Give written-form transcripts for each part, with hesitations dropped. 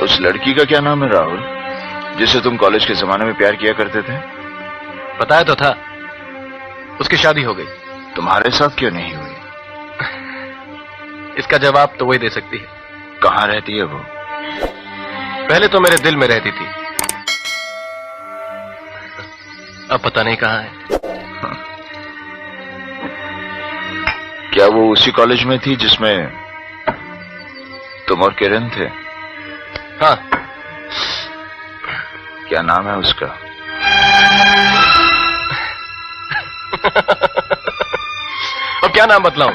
उस लड़की का क्या नाम है राहुल, जिसे तुम कॉलेज के जमाने में प्यार किया करते थे? बताया तो था, उसकी शादी हो गई। तुम्हारे साथ क्यों नहीं हुई? इसका जवाब तो वही दे सकती है। कहाँ रहती है वो? पहले तो मेरे दिल में रहती थी, अब पता नहीं कहाँ है। क्या वो उसी कॉलेज में थी जिसमें तुम और किरण थे? हाँ। क्या नाम है उसका? अब क्या नाम बतलाऊं?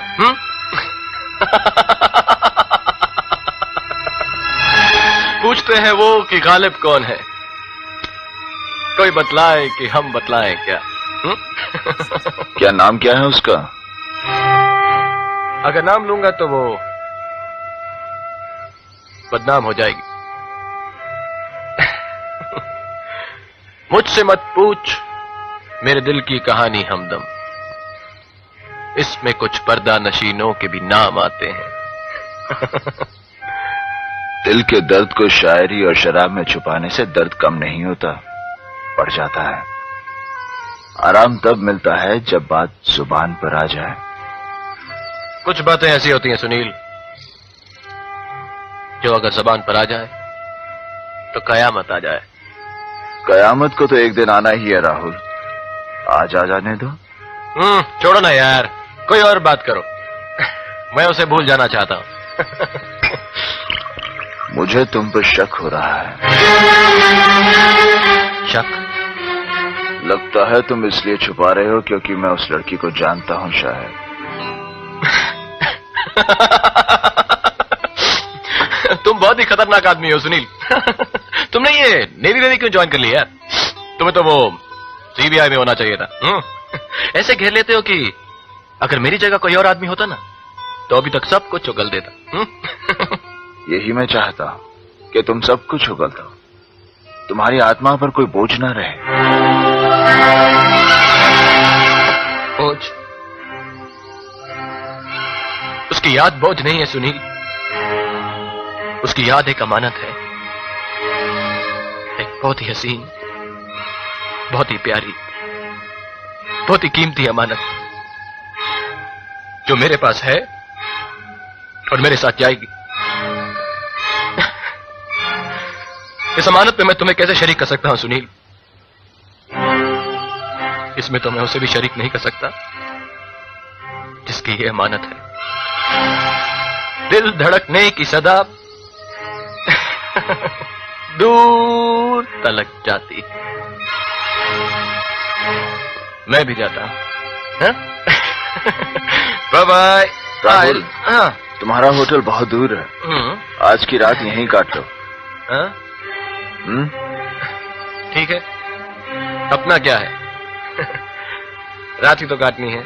पूछते हैं वो कि गालिब कौन है, कोई बतलाए कि हम बतलाएं क्या? क्या नाम क्या है उसका? अगर नाम लूंगा तो वो बदनाम हो जाएगी। मुझसे मत पूछ मेरे दिल की कहानी हमदम, इसमें कुछ पर्दा नशीनों के भी नाम आते हैं। दिल के दर्द को शायरी और शराब में छुपाने से दर्द कम नहीं होता, बढ़ जाता है। आराम तब मिलता है जब बात जुबान पर आ जाए। कुछ बातें ऐसी होती हैं सुनील, जो अगर जुबान पर आ जाए तो कयामत आ जाए। कयामत को तो एक दिन आना ही है राहुल, आज आ जाने दो। छोड़ो ना यार, कोई और बात करो। मैं उसे भूल जाना चाहता हूं। मुझे तुम पर शक हो रहा है। शक? लगता है तुम इसलिए छुपा रहे हो क्योंकि मैं उस लड़की को जानता हूं शायद। तुम बहुत ही खतरनाक आदमी हो सुनील। तुमने ये नेवी वेवी क्यों ज्वाइन कर लिया यार? तुम्हें तो वो सीबीआई में होना चाहिए था। ऐसे घेर लेते हो कि अगर मेरी जगह कोई और आदमी होता ना तो अभी तक सब कुछ उगल देता। यही मैं चाहता हूं कि तुम सब कुछ उगल दो, तुम्हारी आत्मा पर कोई बोझ ना रहे। बोझ? उसकी याद बोझ नहीं है सुनील, उसकी याद एक अमानत है, एक बहुत ही हसीन, बहुत ही प्यारी, बहुत ही कीमती अमानत, जो मेरे पास है और मेरे साथ जाएगी। इस अमानत पे मैं तुम्हें कैसे शरीक कर सकता हूं सुनील? इसमें तो मैं उसे भी शरीक नहीं कर सकता जिसकी ये अमानत है। दिल धड़कने की सदा दूर तलक जाती, मैं भी जाता हूं। Bye bye. राहुल, तुम्हारा होटल बहुत दूर है, आज की रात यहीं काट लो। ठीक है, अपना क्या है, रात ही तो काटनी है।